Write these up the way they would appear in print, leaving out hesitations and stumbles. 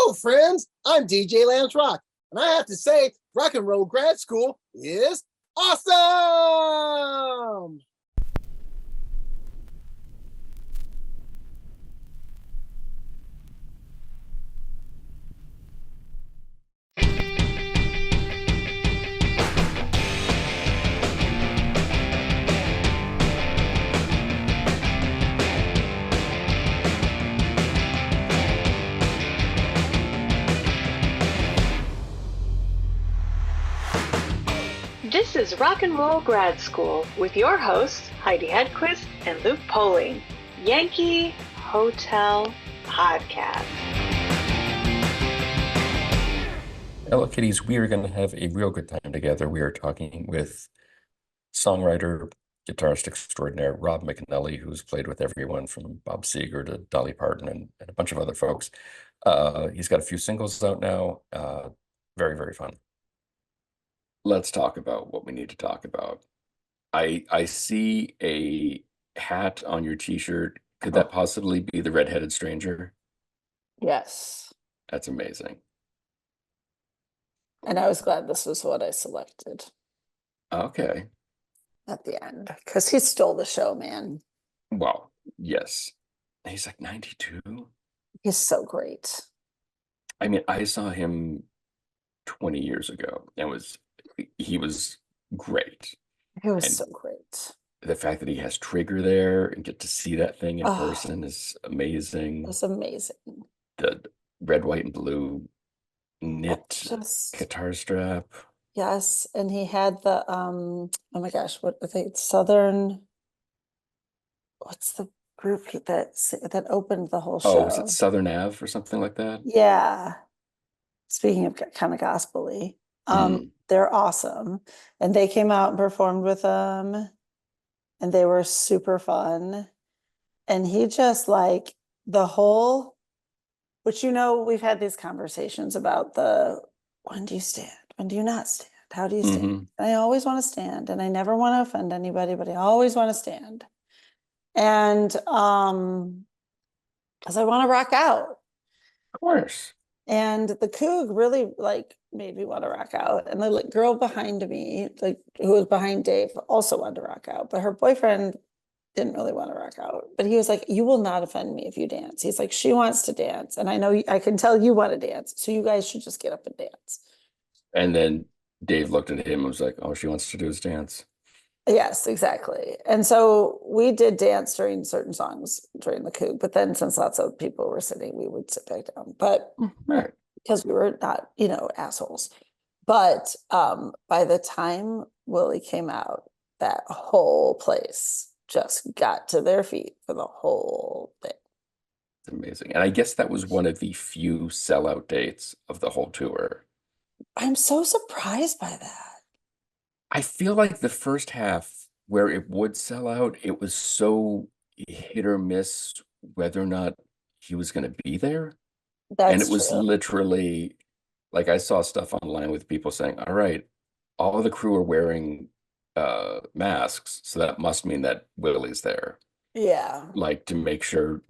Hello, friends. I'm DJ Lance Rock, and I have to say, Rock and Roll Grad School is awesome! This is Rock and Roll Grad School with your hosts, Heidi Hedquist and Luke Poling, Yankee Hotel Podcast. Hello, kiddies. We are going to have a real good time together. We are talking with songwriter, guitarist extraordinaire, Rob McNelley, who's played with everyone from Bob Seeger to Dolly Parton and a bunch of other folks. He's got a few singles out now. Very, very fun. Let's talk about what we need to talk about. I see a hat on your t-shirt. Could that possibly be the redheaded stranger? Yes. That's amazing. And I was glad this was what I selected Okay. at the end because he stole the show, man. Well, yes. He's like 92. He's so great. I mean, I saw him 20 years ago and he was great. He was And so great. the fact that he has Trigger there and get to see that thing in person is amazing. It was amazing. The red, white, and blue knit guitar strap. Yes, and he had the oh my gosh, what was it? Southern. What's the group that opened the whole show? Oh, was it Southern Ave or something like that? Yeah. Speaking of kind of gospel-y, they're awesome, and they came out and performed with them, and they were super fun. And he just like the whole, which we've had these conversations about when do you stand, when do you not stand, how do you stand? I always want to stand, and I never want to offend anybody, but I always want to stand. And because I want to rock out. Of course. And the Coug really made me want to rock out. And the girl behind me, who was behind Dave, also wanted to rock out. But her boyfriend didn't really want to rock out. But he was like, "You will not offend me if you dance." He's like, "She wants to dance. And I know I can tell you want to dance. So you guys should just get up and dance." And then Dave looked at him and was like, "Oh, she wants to do his dance." Yes, exactly. And so we did dance during certain songs during the Coug, but then since lots of people were sitting, we would sit back down. But because we were not, assholes. But by the time Willie came out, that whole place just got to their feet for the whole thing. It's amazing. And I guess that was one of the few sellout dates of the whole tour. I'm so surprised by that. I feel like the first half where it would sell out, it was so hit or miss whether or not he was going to be there. And it was literally like I saw stuff online with people saying, "All right, all of the crew are wearing masks, so that must mean that Willie's there." Yeah. Like to make sure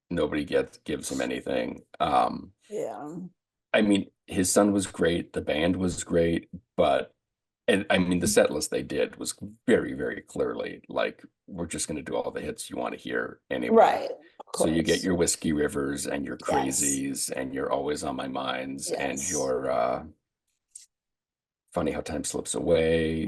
nobody gives him anything. Yeah. I mean, his son was great, the band was great, and I mean, the set list they did was very, very clearly like, we're just going to do all the hits you want to hear anyway. Right. So you get your Whiskey Rivers and your Crazies and your Always on My Minds and your Funny How Time Slips Away.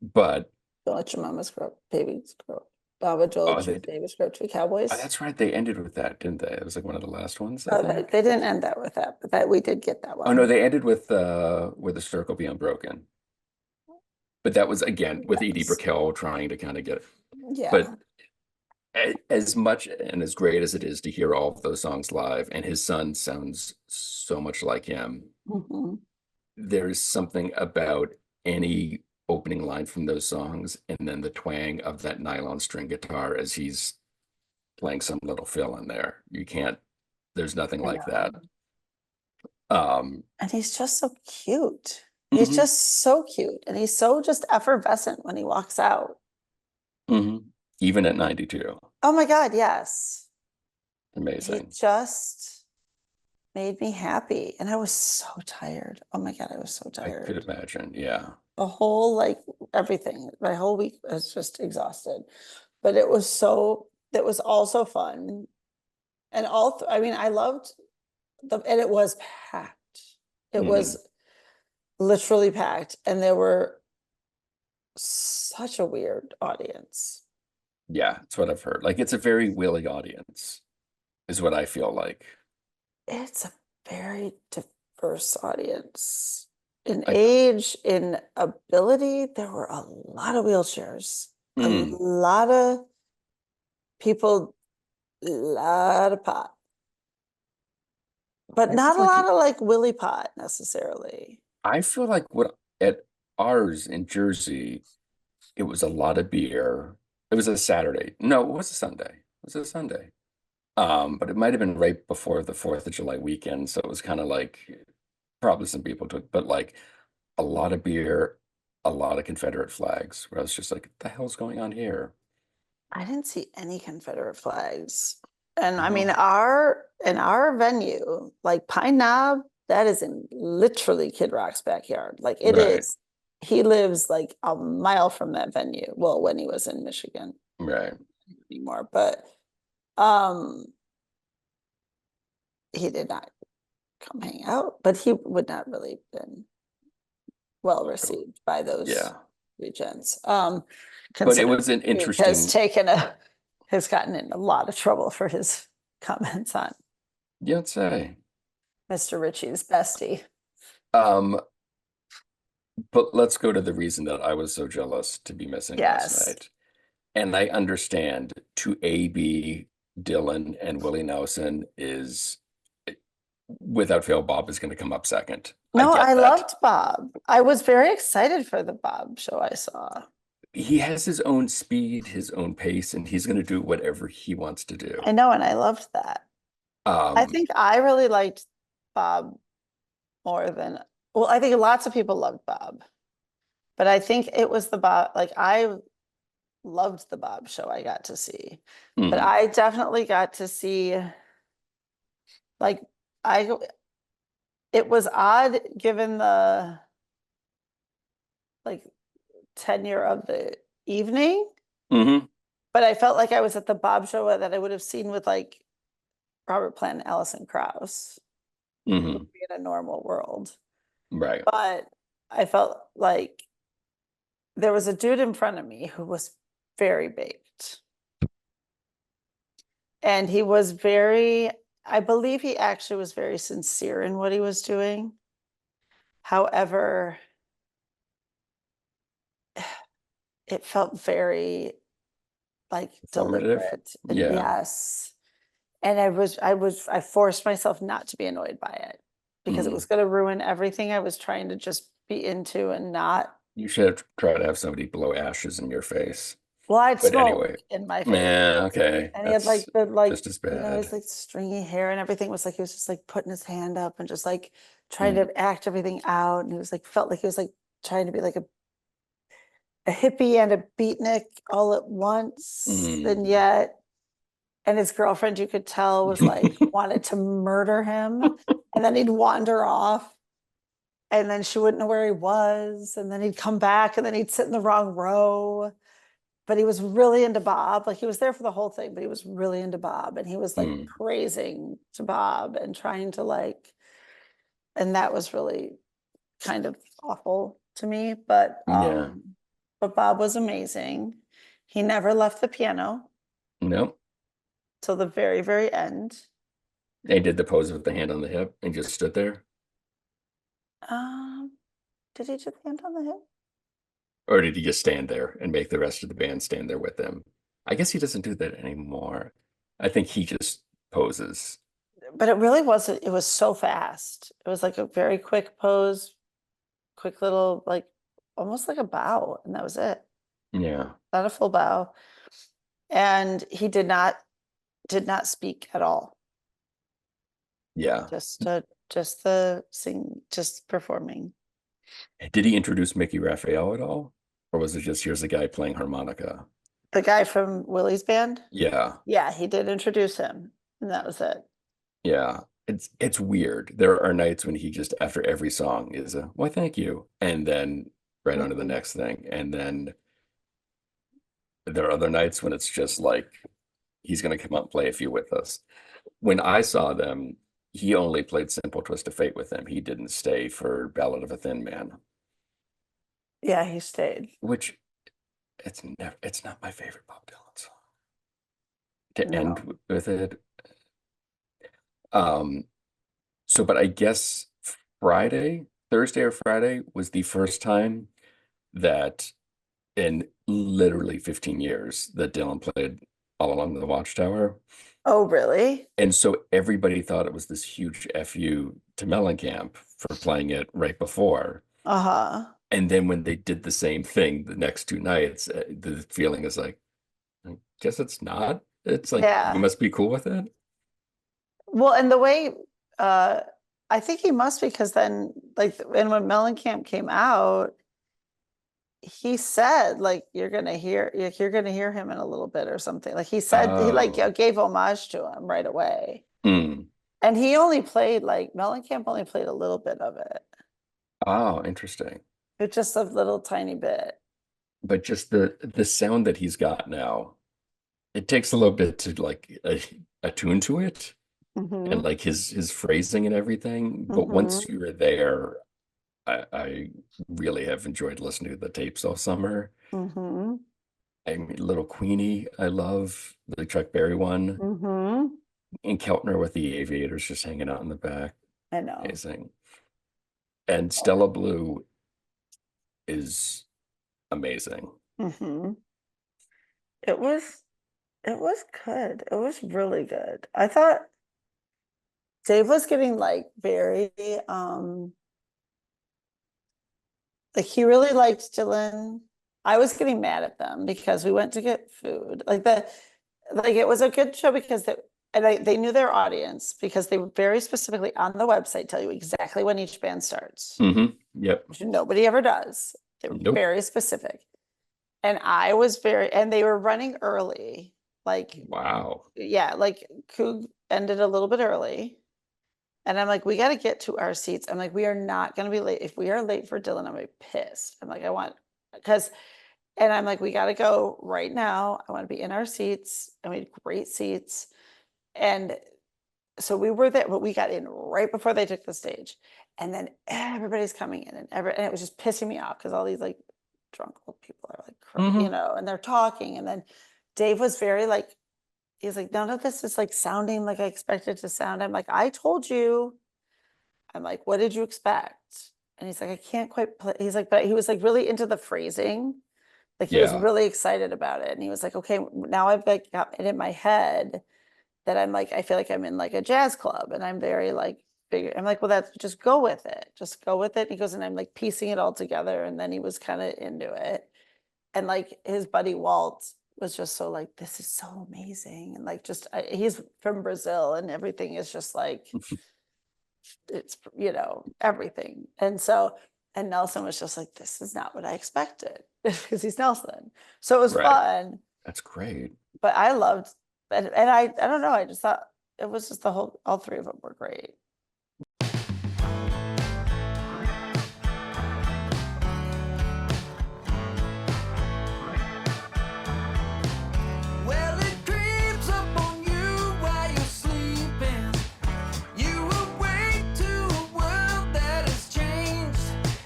But Don't Let Your Mama Scrub, Baby Scrub. Baba Joel, Baby Scrub Tree Cowboys. Oh, that's right. They ended with that, didn't they? It was like one of the last ones. They didn't end that with that, but that we did get that one. Oh no, they ended with Where the Circle Be Unbroken. But that was, again, with Edie Brickell trying to kind of get... Yeah. But as much and as great as it is to hear all of those songs live, and his son sounds so much like him, there's something about any opening line from those songs and then the twang of that nylon string guitar as he's playing some little fill in there. There's nothing like that. And he's just so cute. He's just so cute, and he's so just effervescent when he walks out. Even at 92. Oh my God, yes. Amazing. He just made me happy. And I was so tired. Oh my God, I was so I could tired. imagine. Yeah. The whole, like, everything, my whole week was just exhausted. But it was also fun. And I mean, I loved and it was packed. It was literally packed. And there were such a weird audience. Yeah, that's what I've heard. Like it's a very willing audience, is what I feel like. It's a very diverse audience in I age, in ability. There were a lot of wheelchairs, a lot of people, a lot of pot, but not a lot of like Willie pot necessarily. I feel like what at ours in Jersey, it was a lot of beer. It was a Saturday. No, it was a Sunday. It was a Sunday. But it might have been right before the 4th of July weekend. So it was kind of like probably some people took, but like a lot of beer, a lot of Confederate flags, where I was just like, what the hell's going on here? I didn't see any Confederate flags. And I mean, Oh, in our venue, like Pine Knob, that is in literally Kid Rock's backyard. Like it right, is. He lives like a mile from that venue. Well, when he was in Michigan right. anymore, but um he did not come hang out, but he would not really been well received by those Yeah. regions. But it Considering was an he has interesting, gotten in a lot of trouble for his comments on yeah, I'd say. Mr. Ritchie's bestie. Um, but let's go to the reason that I was so jealous to be missing last Yes. night. And I understand to AB, Dylan, and Willie Nelson is without fail, Bob is going to come up second. I No, I get that. loved Bob. I was very excited for the Bob show I saw. He has his own speed, his own pace, and he's going to do whatever he wants to do. I know, and I loved that. I think I really liked Bob more than, well, I think lots of people loved Bob, but I think it was the Bob, like I loved the Bob show I got to see, but I definitely got to see, like, it was odd given the like tenure of the evening, but I felt like I was at the Bob show that I would have seen with like Robert Plant and Alison Krauss in a normal world. Right. But I felt like there was a dude in front of me who was very baked. And he was I believe he actually was very sincere in what he was doing. However, it felt very like Formative. deliberate. Yeah. Yes. And I forced myself not to be annoyed by it because it was going to ruin everything I was trying to just be into and not. You should try to have somebody blow ashes in your face. Well, I'd But smoke anyway, in my face. yeah, okay. And he had That's just as bad. his like stringy hair and everything was like, he was just like putting his hand up and just like trying to act everything out. And he was like, felt like he was like trying to be like a hippie and a beatnik all at once. And yet, and his girlfriend, you could tell, was like, wanted to murder him. And then he'd wander off. And then she wouldn't know where he was. And then he'd come back and then he'd sit in the wrong row. But he was really into Bob. Like he was there for the whole thing, but he was really into Bob. And he was like praising to Bob and trying to like, and that was really kind of awful to me. But Bob was amazing. He never left the piano. Nope. Till the very, very end. They did the pose with the hand on the hip and just stood there. Did he do the hand on the hip? Or did he just stand there and make the rest of the band stand there with him? I guess he doesn't do that anymore. I think he just poses. But it really wasn't, it was so fast. It was like a very quick pose, quick little, like almost like a bow, and that was it. Yeah. Not a full bow. And he did not speak at all. Yeah. Just performing. Did he introduce Mickey Raphael at all? Or was it just here's a guy playing harmonica? The guy from Willie's band? Yeah. Yeah, he did introduce him, and that was it. Yeah. it's weird. There are nights when he just after every song is a why thank you, and then right on to the Mhm. next thing, and then there are other nights when it's just like he's going to come up and play a few with us. When I saw them, he only played Simple Twist of Fate with them. He didn't stay for Ballad of a Thin Man, Yeah, he stayed. which it's not my favorite Bob Dylan song to No. end with it. Um, so, but I guess Thursday or Friday was the first time that in literally 15 years that Dylan played All Along the Watchtower. Oh, really? And so everybody thought it was this huge FU to Mellencamp for playing it right before. Uh-huh. And then when they did the same thing the next two nights, the feeling is like, I guess it's not. It's like you Yeah. must be cool with it. Well, and the way uh I think he must, because then like and when Mellencamp came out, he said like you're gonna hear him in a little bit or something. Like he said he like Oh, gave homage to him right away. mm. And he only played like Mellencamp only played a little bit of it. Oh, interesting. It's just a little tiny bit. But just the sound that he's got now, it takes a little bit to like attune to it and Mm-hmm. like his phrasing and everything. But once Mm-hmm. you're there, I really have enjoyed listening to the tapes all summer. Mm-hmm. I mean, Little Queenie, I love the Chuck Berry one, Mm-hmm. and Keltner with the Aviators just hanging out in the back. I know. Amazing. And Stella Blue is amazing. Mm-hmm. It was it was good. It was really good. I thought Dave was getting like very like he really liked Dylan. I was getting mad at them because we went to get food. Like it was a good show because they knew their audience because they were very specifically on the website tell you exactly when each band starts, Yep. which nobody ever does. They were Nope. very specific. And and they were running early. Like, Wow. yeah, like Coog ended a little bit early. And I'm like, we got to get to our seats. I'm like, we are not going to be late. If we are late for Dylan, I'm gonna be pissed. I'm like, because, and I'm like, we got to go right now. I want to be in our seats. And we had great seats. And so we were there, but we got in right before they took the stage. And then everybody's coming in and it was just pissing me off because all these like drunk old people are like, Hmm. and they're talking. And then Dave was very like, he's like, none of this is like sounding like I expected to sound. I'm like, I told you. I'm like, what did you expect? And he's like, I can't quite play. He's like, but he was like really into the phrasing. Like he was Yeah. really excited about it. And he was like, okay, now I've like got it in my head that I'm like, I feel like I'm in like a jazz club and I'm very like I'm like, well, that's just go with it. Just go with it. He goes, and I'm like piecing it all together. And then he was kind of into it. And like his buddy Walt was just so like, this is so amazing. And like, just he's from Brazil and everything is just like, it's, everything. And Nelson was just like, this is not what I expected because he's Nelson. So it was Right. fun, That's great. but I loved, and I don't know, I just thought it was just all three of them were great. Well, it creeps up on you while you're sleeping. You awake to a world that has changed,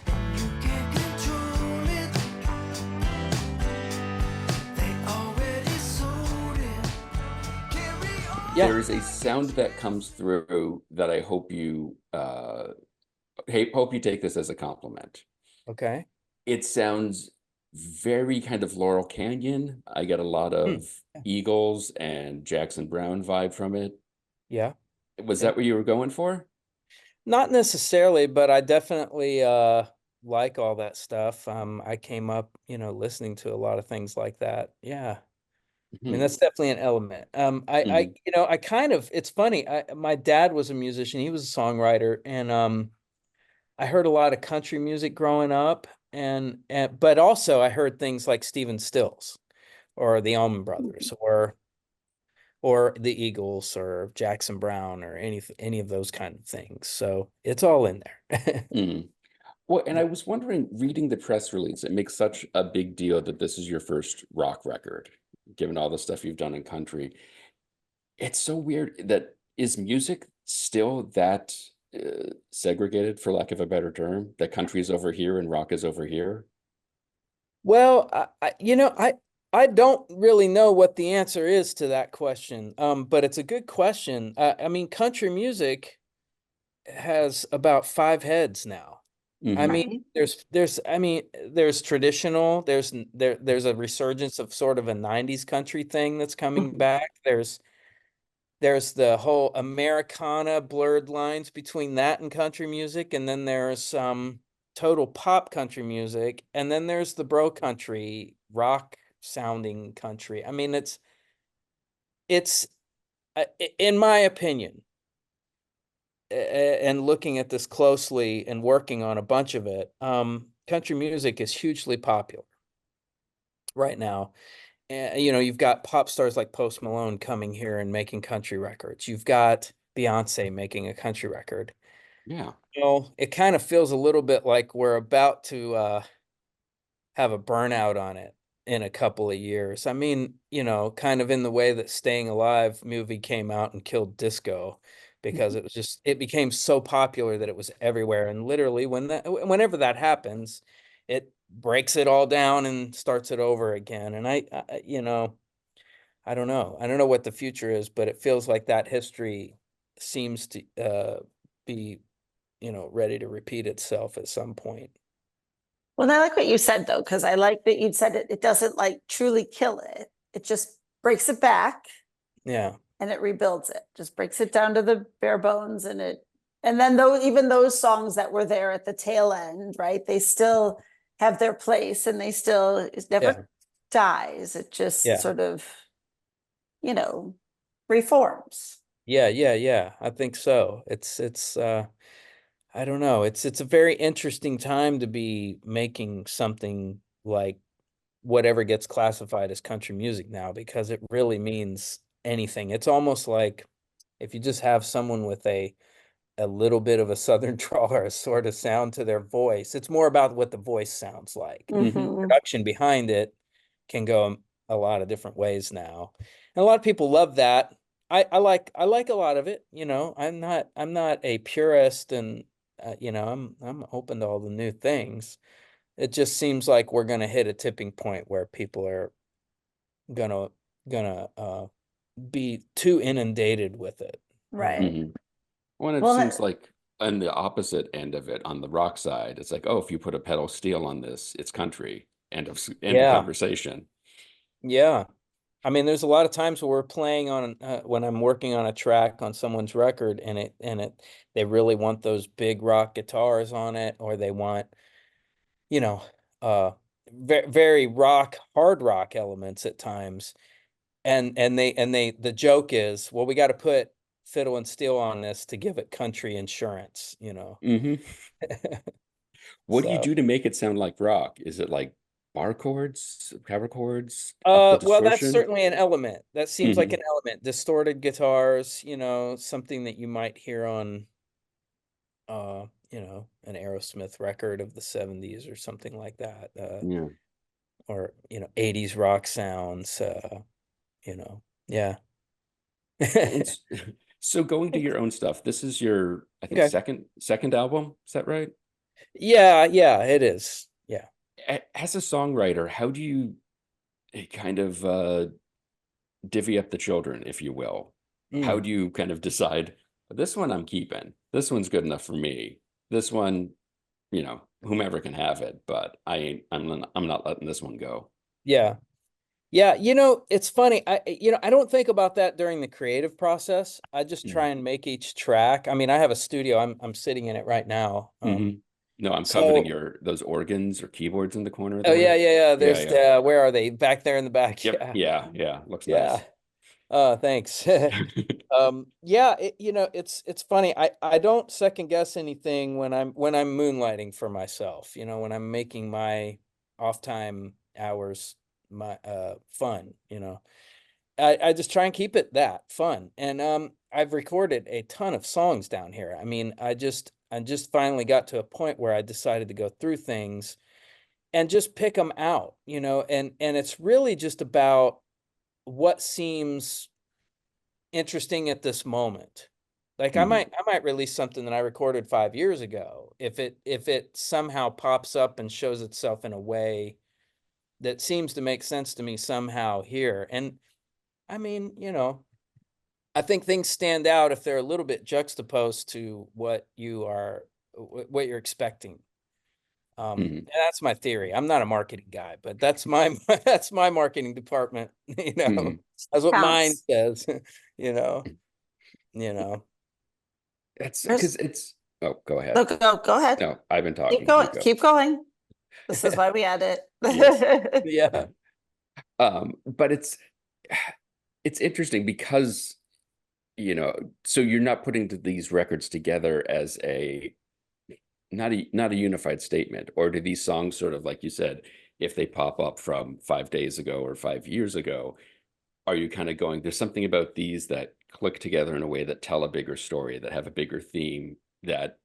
and you can't control it. They already sold it. Carry on. Yeah. There is a sound that comes through that I hope you hope you take this as a compliment. Okay. It sounds very kind of Laurel Canyon. I get a lot of Yeah. Eagles and Jackson Brown vibe from it. Yeah. Was Yeah. that what you were going for? Not necessarily, but I definitely like all that stuff. I came up, listening to a lot of things like that. Yeah. I mean, that's definitely an element. Mhm. I kind of, it's funny. My dad was a musician. He was a songwriter, and I heard a lot of country music growing up, but also I heard things like Stephen Stills or the Allman Brothers or the Eagles or Jackson Brown or any of those kind of things. So it's all in there. Mm. Well, and I was wondering, reading the press release, it makes such a big deal that this is your first rock record, given all the stuff you've done in country. It's so weird that is music still that segregated, for lack of a better term, that country is over here and rock is over here? Well, I don't really know what the answer is to that question. But it's a good question. I mean, country music has about five heads now. I Mhm. mean, there's traditional, there's a resurgence of sort of a 90s country thing that's coming back. There's the whole Americana blurred lines between that and country music, and then there's total pop country music, and then there's the bro country, rock sounding country. I mean, it's in my opinion, and looking at this closely and working on a bunch of it, country music is hugely popular right now. You know, you've got pop stars like Post Malone coming here and making country records. You've got Beyonce making a country record. Yeah. Well, it kind of feels a little bit like we're about to have a burnout on it in a couple of years. I mean, you know, kind of in the way that Staying Alive movie came out and killed disco because it became so popular that it was everywhere. And literally whenever that happens, it breaks it all down and starts it over again. And you know, I don't know. I don't know what the future is, but it feels like that history seems to be, you know, ready to repeat itself at some point. Well, I like what you said though, because I like that you said it doesn't like truly kill it. It just breaks it back Yeah. and it rebuilds it, just breaks it down to the bare bones and then even those songs that were there at the tail end, right? They still have their place and it never Yeah. dies. It just Yeah. sort of, you know, reforms. Yeah. I think so. It's I don't know. It's a very interesting time to be making something like whatever gets classified as country music now because it really means anything. It's almost like if you just have someone with a little bit of a southern drawl or a sort of sound to their voice. It's more about what the voice sounds like. Mhm. Production behind it can go a lot of different ways now. And a lot of people love that. I like a lot of it, you know. I'm not a purist and you know, I'm open to all the new things. It just seems like we're going to hit a tipping point where people are gonna gonna be too inundated with it, you know. Right. Mhm. Well, and it Well, seems like on the opposite end of it, on the rock side, it's like, oh, if you put a pedal steel on this, it's country. End of Yeah. conversation. Yeah. I mean, there's a lot of times where we're playing on when I'm working on a track on someone's record and they really want those big rock guitars on it, or they want, you know, uh very hard rock elements at times. And the joke is, well, we got to put fiddle and steel on this to give it country insurance, you know. Hmm. What do you So do to make it sound like rock? Is it like bar chords, power chords, up the well, that's distortion? certainly an element. That seems like Hmm. an element. Distorted guitars, you know, something that you might hear on you know, an Aerosmith record of the 70s or something like that. Yeah. Or, you know, 80s rock sounds, you know. Yeah. And so going to your own stuff, this is your, I think, Okay. second album. Is that right? Yeah, it is. Yeah. As a songwriter, how do you kind of divvy up the children, if you will? How Mm. do you kind of decide this one I'm keeping? This one's good enough for me. This one, whomever can have it, but I'm not letting this one go. Yeah. Yeah, you know, it's funny. I don't think about that during the creative process. I just try and make each track. I mean, I have a studio. I'm sitting in it right now. Mm-hmm. No, I'm coveting So those organs or keyboards in the corner oh there. yeah. Yeah, There's yeah. where are they? Back there in the back. Yep. Yeah. Yeah. Looks Yeah. nice. Thanks. Yeah, you know, it's funny. I don't second guess anything when I'm moonlighting for myself, you know, when I'm making my off time hours my fun, you know. I just try and keep it that fun. And I've recorded a ton of songs down here. I mean, I just finally got to a point where I decided to go through things and just pick them out, you know, and it's really just about what seems interesting at this moment. Like I might release something that I recorded 5 years ago if it somehow pops up and shows itself in a way that seems to make sense to me somehow here. And I mean, you know, I think things stand out if they're a little bit juxtaposed to what what you're expecting. And that's my theory. I'm not a marketing guy, but that's my that's my marketing department. You know, that's what mine Counts. says. You know, you know. That's There's- because it's. Oh, go ahead. No, go ahead. No, I've been Keep talking. going. You go. Keep going. This is why we edit. Yes. Yeah. But it's interesting because, you know, so you're not putting these records together as not a unified statement, or do these songs sort of, like you said, if they pop up from 5 days ago or 5 years ago, are you kind of going, there's something about these that click together in a way that tell a bigger story, that have a bigger theme that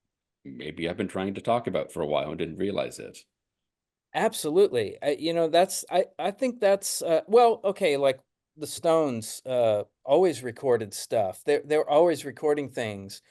maybe I've been trying to talk about for a while and didn't realize it? Absolutely. You know, I think that's well, okay, like the Stones always recorded stuff. They're always recording things.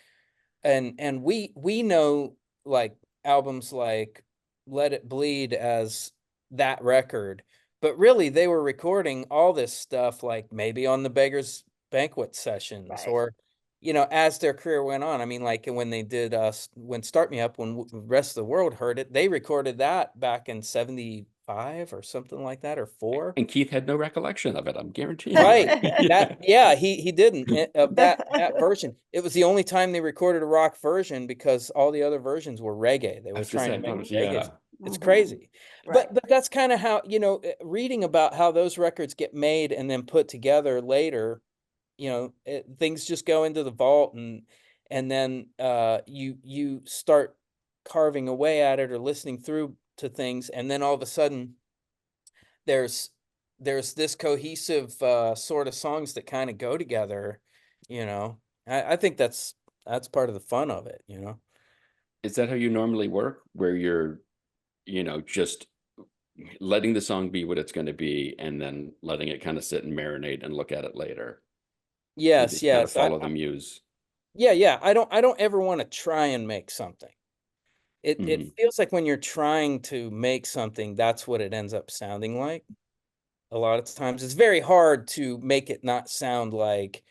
And we know like albums like Let It Bleed as that record, but really they were recording all this stuff like maybe on the Beggars Banquet sessions, Right. or you know, as their career went on. I mean, like when they did when Start Me Up, when the rest of the world heard it, they recorded that back in 75 or something like that, or 4. And Keith had no recollection of it, I'm guaranteeing. Right. That, yeah, he didn't of that version. It was the only time they recorded a rock version because all the other versions were reggae. They I were was just trying to saying, make yeah. reggae. It's Mhm. crazy. Right. But that's kind of how, you know, reading about how those records get made and then put together later, you know, things just go into the vault, and then you start carving away at it or listening through to things, and then all of a sudden there's this cohesive sort of songs that kind of go together, you know. I think that's part of the fun of it, you know. Is that how you normally work, where you're, you know, just letting the song be what it's going to be and then letting it kind of sit and marinate and look at it later? You Yes, just kind of yes. follow the muse. Yeah. I don't ever want to try and make something. It Mhm. feels like when you're trying to make something, that's what it ends up sounding like. A lot of times it's very hard to make it not sound like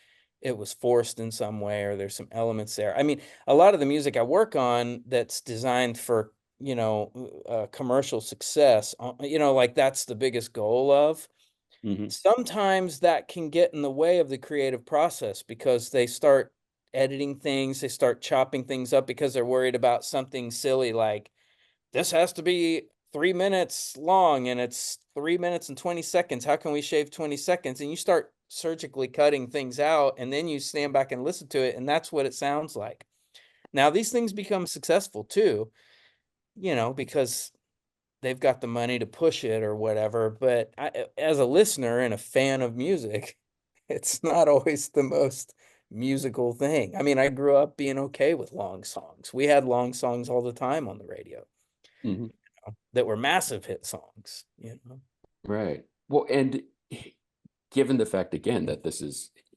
it was forced in some way, or there's some elements there. I mean, a lot of the music I work on that's designed for, you know, commercial success, you know, like that's the biggest goal of. Mhm. Sometimes that can get in the way of the creative process because they start editing things, they start chopping things up because they're worried about something silly like this has to be 3 minutes long and it's 3 minutes and 20 seconds. How can we shave 20 seconds? And you start surgically cutting things out, and then you stand back and listen to it, and that's what it sounds like. Now, these things become successful too, you know, because they've got the money to push it or whatever. But as a listener and a fan of music, it's not always the most musical thing. I mean, I grew up being okay with long songs. We had long songs all the time on the radio. Mhm. That were massive hit songs, you know. Right. Well, and given the fact again that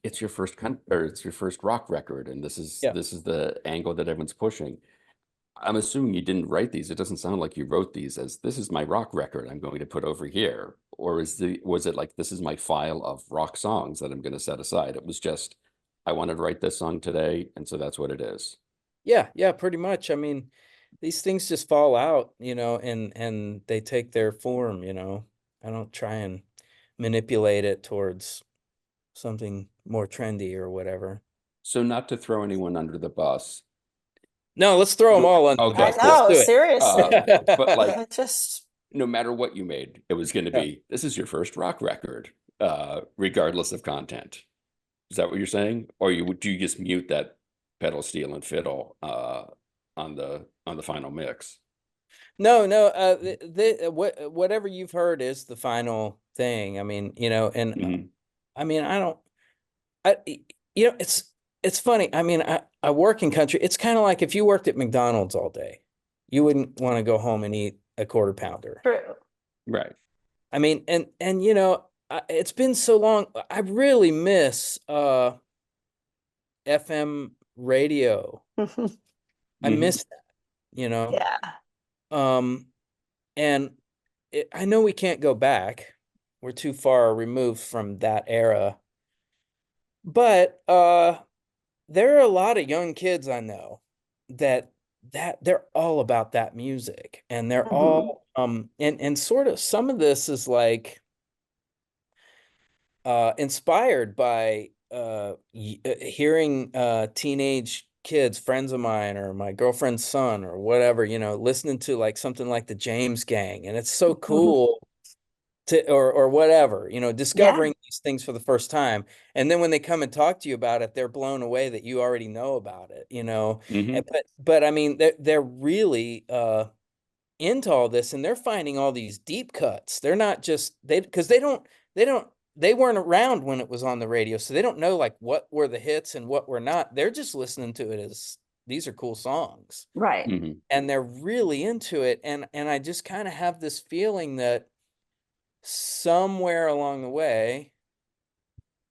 it's your first or it's your first rock record, and Yeah. this is the angle that everyone's pushing. I'm assuming you didn't write these. It doesn't sound like you wrote these as this is my rock record I'm going to put over here. Or was it like this is my file of rock songs that I'm going to set aside? It was just I wanted to write this song today, and so that's what it is. Yeah, pretty much. I mean, these things just fall out, you know, and they take their form, you know. I don't try and manipulate it towards something more trendy or whatever. So not to throw anyone under the bus. No, let's throw them all under the Okay, bus. I know, Let's do it. seriously. But like, I just no matter what you made, it was going to Yeah. be, this is your first rock record, regardless of content. Is that what you're saying? Or do you just mute that pedal steel and fiddle on the final mix? No, whatever you've heard is the final thing. I mean, you know, and Mhm. I mean, I don't, it's funny. I mean, I work in country. It's kind of like if you worked at McDonald's all day, you wouldn't want to go home and eat a quarter pounder. True. Right. I mean, and it's been so long. I really miss FM radio. I miss that, Yeah. Um, and I know we can't go back. We're too far removed from that era. But there are a lot of young kids I know that they're all about that music, and they're all and sort of some of this is like inspired by hearing teenage kids, friends of mine or my girlfriend's son or whatever, listening to like something like the James Gang, and it's so cool to or whatever, Yeah. discovering these things for the first time. And then when they come and talk to you about it, they're blown away that you already know about it, Mhm. but I mean, they're really into all this, and they're finding all these deep cuts. They're not just because they weren't around when it was on the radio, so they don't know like what were the hits and what were not. They're just listening to it as these are cool songs, Right. Mhm. and they're really into it. And I just kind of have this feeling that somewhere along the way,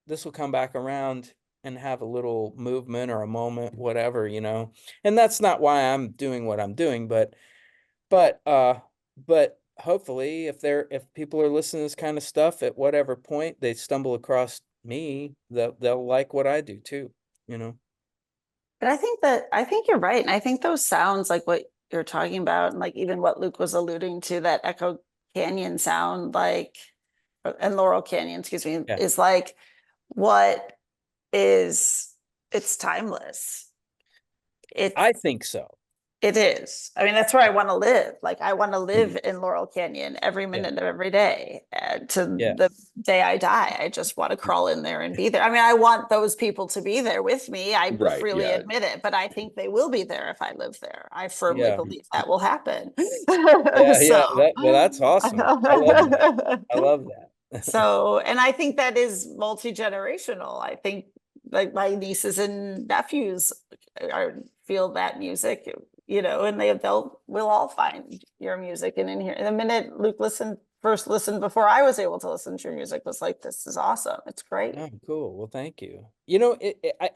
this will come back around and have a little movement or a moment, whatever, and that's not why I'm doing what I'm doing, but hopefully if people are listening to this kind of stuff at whatever point they stumble across me, they'll like what I do too, But I think you're right. And I think those sounds like what you're talking about, and like even what Luke was alluding to, that Echo Canyon sound, like, and Laurel Canyon, excuse me, Yeah. is like what is, it's timeless. I think so. It is. I mean, that's where I want to live. Like, I want to live Mhm. in Laurel Canyon every minute of every day, to Yeah. the day I die. I just want to crawl in there and be there. I mean, I want those people to be there with me. I Right, freely yeah. admit it, but I think they will be there if I live there. I firmly Yeah. believe that will happen. Yeah, So, well, that's awesome. I love that. I love that. so, and I think that is multi-generational. I think like my nieces and nephews feel that music, and we'll all find your music. And in here, the minute Luke first listened before I was able to listen to your music, was like, this is awesome. It's great. Oh, cool. Well, thank you.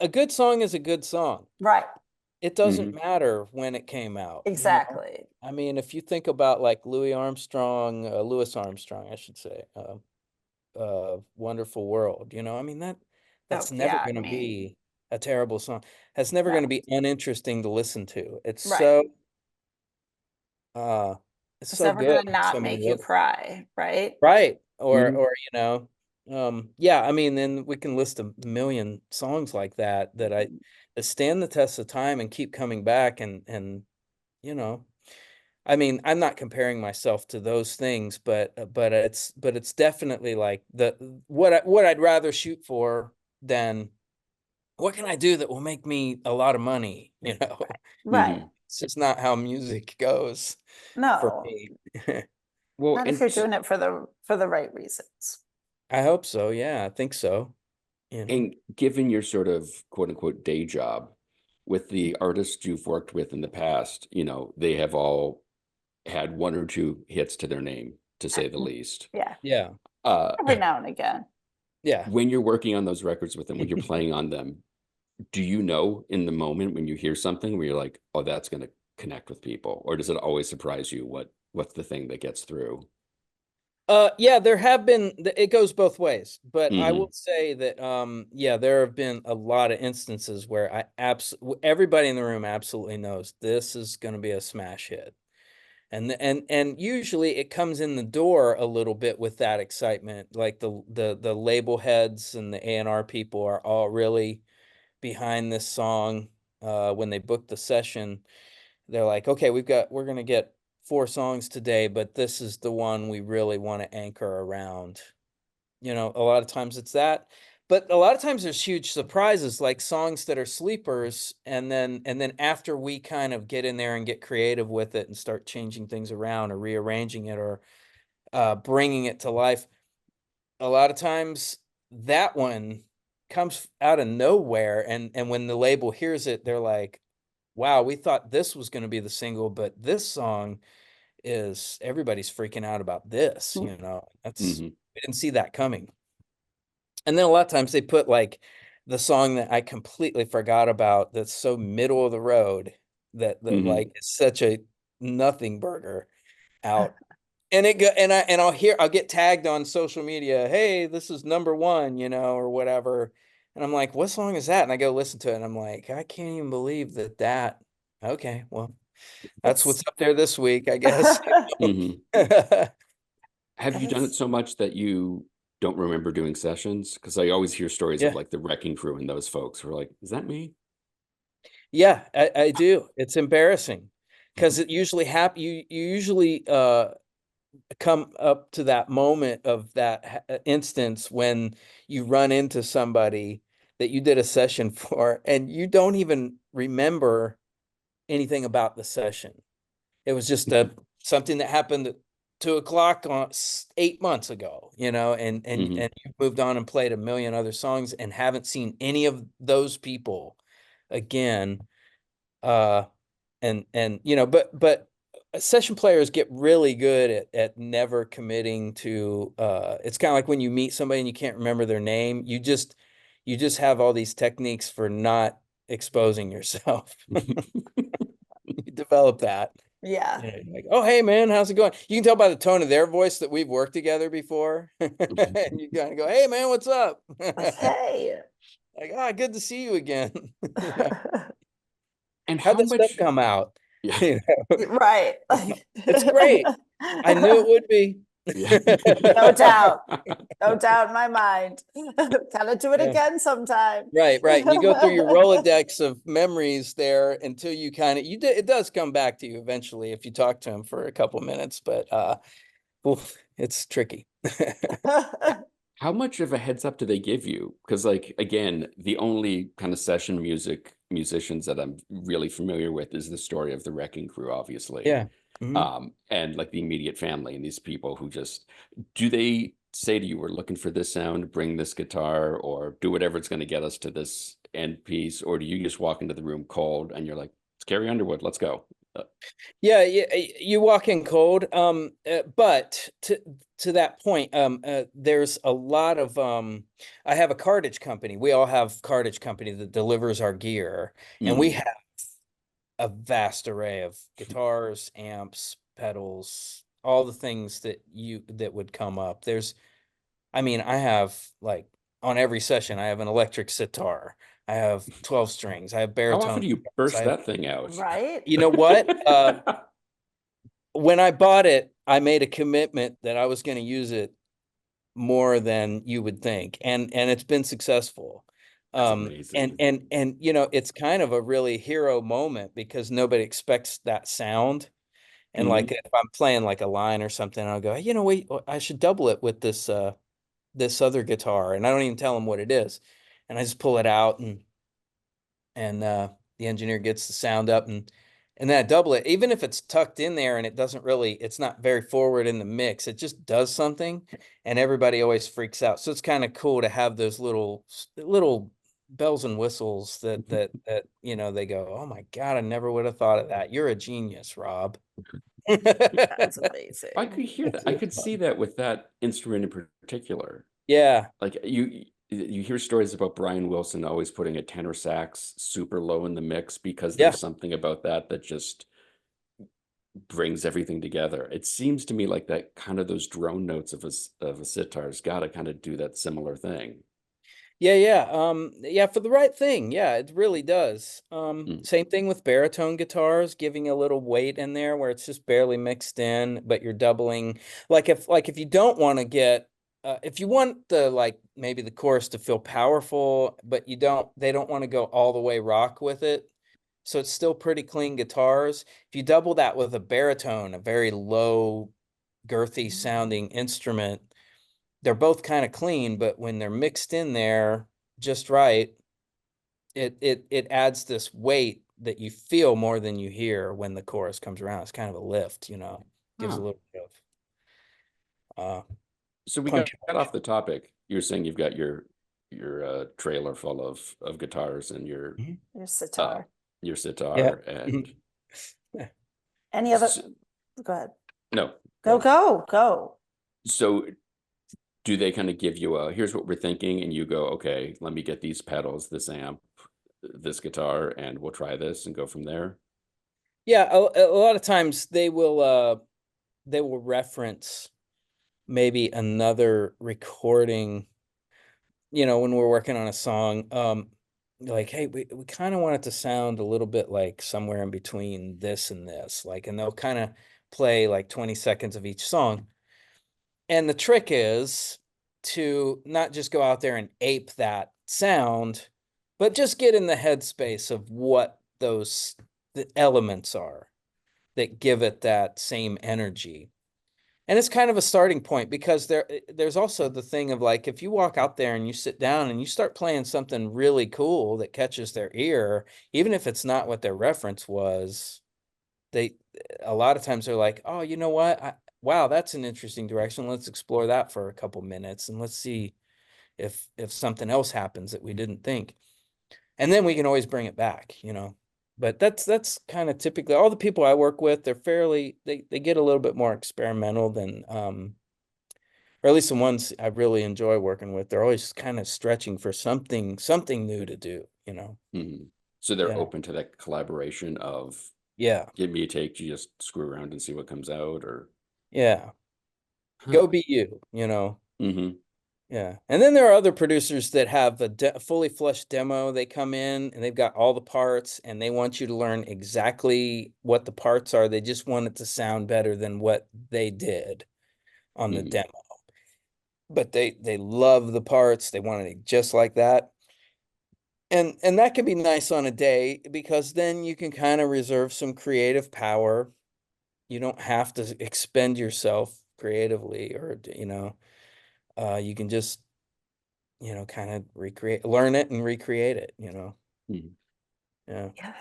A good song is a good song. Right. It doesn't Mhm. matter when it came out. Exactly. I mean, if you think about like Louis Armstrong, I should say, Wonderful World, I mean, that's Oh, never yeah. I going to mean, be a terrible song. That's never no, going to be uninteresting to listen to. It's right. uh, it's It's so never good gonna in not so many make you ways. cry, right? Right. Mhm. Yeah, I mean, then we can list a million songs like that that stand the test of time and keep coming back you know, I mean, I'm not comparing myself to those things, but it's definitely like what I'd rather shoot for than what can I do that will make me a lot of money, Right. Mhm. It's just not how music goes for No, me. Well, not if you're doing it for the right reasons. I hope so. Yeah, I think so. You know. and given your sort of quote unquote day job with the artists you've worked with in the past, they have all had one or two hits to their name, to say the least. Yeah. Yeah. Uh, Every now and again. Yeah. when you're working on those records with them, when you're playing on them, do you know in the moment when you hear something where you're like, oh, that's going to connect with people? Or does it always surprise you what's the thing that gets through? Yeah, there have been, it goes both ways, but I Mhm. will say that, yeah, there have been a lot of instances where everybody in the room absolutely knows this is going to be a smash hit. And usually it comes in the door a little bit with that excitement, like the label heads and the A&R people are all really behind this song. When they book the session, they're like, okay, we're gonna get 4 songs today, but this is the one we really want to anchor around. A lot of times it's that, but a lot of times there's huge surprises, like songs that are sleepers, and then after we kind of get in there and get creative with it and start changing things around or rearranging it or bringing it to life, a lot of times that one comes out of nowhere, and when the label hears it, they're like, wow, we thought this was going to be the single, but this song is, everybody's freaking out about this, you know. That's, we didn't see that coming. And then a lot of times they put like the song that I completely forgot about, that's so middle of the road, that like is such a nothing burger out. And I'll get tagged on social media, hey, this is number one, you know, or whatever. And I'm like, what song is that? And I go listen to it, and I'm like, I can't even believe that. Okay, well, that's what's up there this week, I guess. Have you done it so much that you don't remember doing sessions? Because I always hear stories of Yeah. like the Wrecking Crew and those folks who are like, is that me? Yeah, I do. It's embarrassing because it usually you usually come up to that moment of that instance when you run into somebody that you did a session for and you don't even remember anything about the session. It was just something that happened at 2 o'clock on 8 months ago, you know, and you moved on and played a million other songs and haven't seen any of those people again. And you know, but session players get really good at never committing to it's kind of like when you meet somebody and you can't remember their name, you just have all these techniques for not exposing yourself. You develop that. Yeah. You know, like, oh, hey man, how's it going? You can tell by the tone of their voice that we've worked together before. And you kind of go, hey man, what's up? Hey. Like, ah, good to see you again. You know, And how'd how that stuff much? come out? Yeah. You know? Right. It's great. I knew it would be. Yeah. No doubt. No doubt in my mind. Gotta do it Yeah. again sometime. Right. And you go through your Rolodex of memories there until you kind of it does come back to you eventually if you talk to him for a couple minutes, but oof, it's tricky. How much of a heads up do they give you? Because, like, again, the only kind of session musicians that I'm really familiar with is the story of the Wrecking Crew, obviously. Yeah. And like the immediate family and these people who just, do they say to you, we're looking for this sound, bring this guitar, or do whatever it's going to get us to this end piece? Or do you just walk into the room cold and you're like, it's Carrie Underwood, let's go? Yeah, you walk in cold. But to that point, there's a lot of I have a cartage company. We all have cartage company that delivers our gear, and we have a vast array of guitars, amps, pedals, all the things that would come up. I mean, I have like on every session, I have an electric sitar. I have 12 strings. I have How baritone. often do you burst that thing out? Right. You know what? When I bought it, I made a commitment that I was going to use it more than you would think, and it's been successful. That's amazing. And you know, it's kind of a really hero moment because nobody expects that sound. And like if I'm playing like a line or something, I'll go, you know, wait, I should double it with this other guitar, and I don't even tell them what it is, and I just pull it out, and the engineer gets the sound up, and then I double it, even if it's tucked in there and it doesn't really, it's not very forward in the mix, it just does something, and everybody always freaks out. So it's kind of cool to have those little bells and whistles that you know, they go, oh my God, I never would have thought of that. You're a genius, Rob. That's amazing. I could hear that. I could see that with that instrument in particular. Yeah. Like you hear stories about Brian Wilson always putting a tenor sax super low in the mix because Yeah. there's something about that just brings everything together. It seems to me like that kind of those drone notes of a sitar's got to kind of do that similar thing. Yeah, for the right thing. Yeah, it really does. Same thing with baritone guitars, giving a little weight in there where it's just barely mixed in, but you're doubling. Like if you don't want to get if you want the like maybe the chorus to feel powerful, but they don't want to go all the way rock with it. So it's still pretty clean guitars. If you double that with a baritone, a very low, girthy sounding instrument, they're both kind of clean, but when they're mixed in there just right, it adds this weight that you feel more than you hear when the chorus comes around. It's kind of a lift, you know, gives a little bit of So we got punch. off the topic. you're saying you've got your trailer full of guitars and Your uh, sitar. your sitar Yeah. and Any other? s- Go ahead. no. Go. So do they kind of give you a, here's what we're thinking, and you go, okay, let me get these pedals, this amp, this guitar, and we'll try this and go from there? Yeah, a lot of times they will reference maybe another recording, when we're working on a song, like, hey, we kind of want it to sound a little bit like somewhere in between this and this, like, and they'll kind of play like 20 seconds of each song. And the trick is to not just go out there and ape that sound, but just get in the headspace of what the elements are that give it that same energy. And it's kind of a starting point, because there's also the thing of, like, if you walk out there and you sit down and you start playing something really cool that catches their ear, even if it's not what their reference was, they a lot of times they're like, oh, you know what? Wow, that's an interesting direction. Let's explore that for a couple minutes and let's see if something else happens that we didn't think. And then we can always bring it back. But that's kind of typically all the people I work with. They're they get a little bit more experimental than or at least the ones I really enjoy working with. They're always kind of stretching for something new to do. Mhm. So they're Yeah. open to that collaboration of, Yeah. give me a take, you just screw around and see what comes out, or Yeah. Huh. Go be you. Mhm. Yeah. And then there are other producers that have a fully fleshed demo. They come in and they've got all the parts and they want you to learn exactly what the parts are. They just want it to sound better than what they did on the Mhm. demo. But they love the parts. They want it just like that. And that can be nice on a day, because then you can kind of reserve some creative power. You don't have to expend yourself creatively, or you can just kind of learn it and recreate it. Mhm. Yeah. Yeah,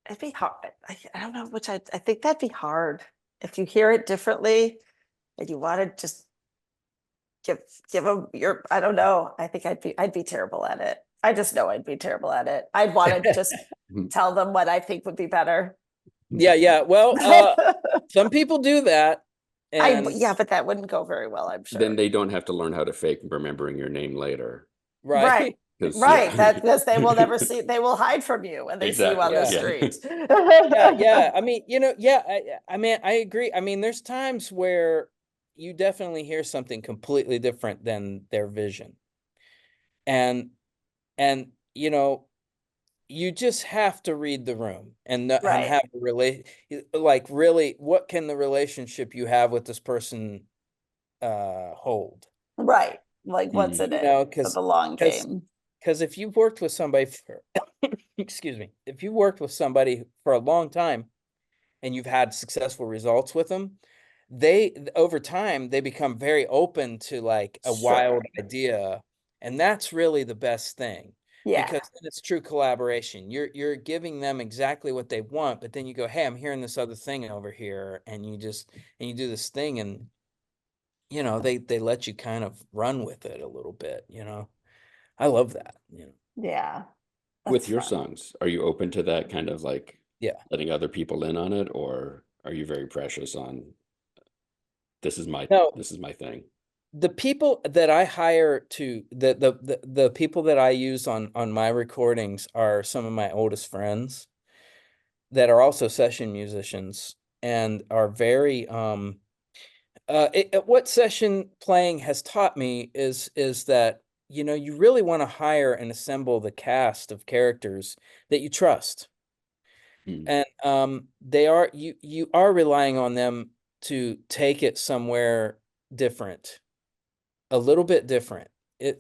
it'd be hard. I don't know, I think that'd be hard if you hear it differently and you want to just give them I don't know. I think I'd be terrible at it. I just know I'd be terrible at it. I'd want to just tell them what I think would be better. Yeah. Well, some people do that. And Yeah, but that wouldn't go very well, I'm Then sure. they don't have to learn how to fake remembering your name later. Right. right. 'Cause, Right. yeah. That because they will never see, they will hide from you when they see you on Exactly, the yeah. street. Yeah. I mean, I mean, I agree. I mean, there's times where you definitely hear something completely different than their vision. And you just have to read the room and Right. have a like, really, what can the relationship you have with this person hold? Right. Like what's Mhm. in it for Because the long game? if you've worked with somebody for excuse me, if you worked with somebody for a long time and you've had successful results with them, over time they become very open to, like, a wild Sure. idea, and that's really the best thing, Yeah. because then it's true collaboration. You're giving them exactly what they want, but then you go, hey, I'm hearing this other thing over here, and you do this thing, and they let you kind of run with it a little bit. I love that. Yeah. With That's your fun. songs, are you open to that kind of, like, Yeah. letting other people in on it, or are you very precious on, this is No, my thing? the people that I hire to the people that I use on my recordings are some of my oldest friends that are also session musicians, and are very what session playing has taught me is that you really want to hire and assemble the cast of characters that you trust. Mhm. And you are relying on them to take it somewhere different, a little bit different.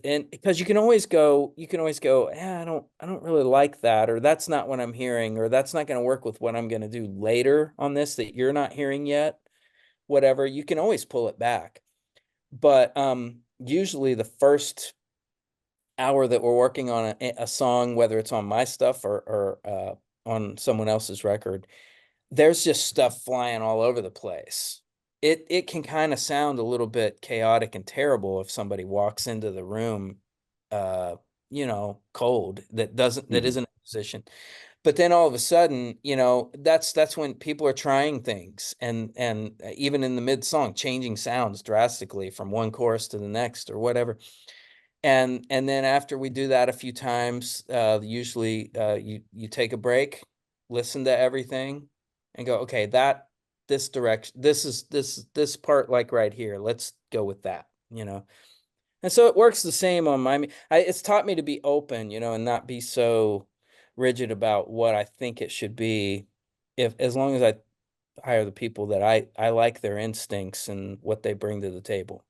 And because you can always go, yeah, I don't really like that, or that's not what I'm hearing, or that's not going to work with what I'm going to do later on this that you're not hearing yet. Whatever, you can always pull it back. But usually the first hour that we're working on a song, whether it's on my stuff or on someone else's record, there's just stuff flying all over the place. it can kind of sound a little bit chaotic and terrible if somebody walks into the room, cold, that isn't a musician. But then all of a sudden, that's when people are trying things, and even in the mid song, changing sounds drastically from one chorus to the next or whatever. And then after we do that a few times, usually you take a break, listen to everything, and go, okay, this direction, this part, like right here, let's go with that, And so it works the same on it's taught me to be open, and not be so rigid about what I think it should be, as long as I hire the people that I like their instincts and what they bring to the table.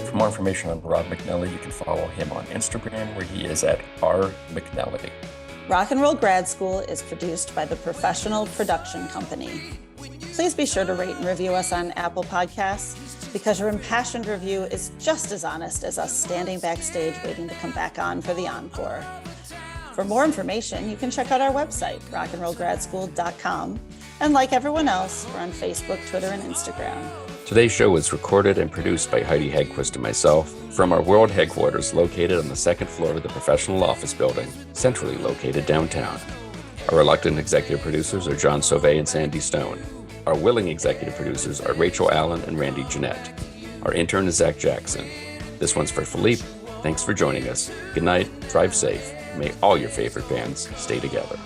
For more information on Rob McNelley, you can follow him on Instagram, where he is at @RMcNelley. Rock and Roll Grad School is produced by the Professional Production Company. Please be sure to rate and review us on Apple Podcasts, because your impassioned review is just as honest as us standing backstage waiting to come back on for the encore. For more information, you can check out our website, rockandrollgradschool.com, and like everyone else, we're on Facebook, Twitter, and Instagram. Today's show was recorded and produced by Heidi Hedquist and myself from our world headquarters located on the second floor of the professional office building, centrally located downtown. Our reluctant executive producers are John Sauvé and Sandy Stone. Our willing executive producers are Rachel Allen and Randy Jeanette. Our intern is Zach Jackson. This one's for Philippe. Thanks for joining us. Good night, drive safe. May all your favorite bands stay together.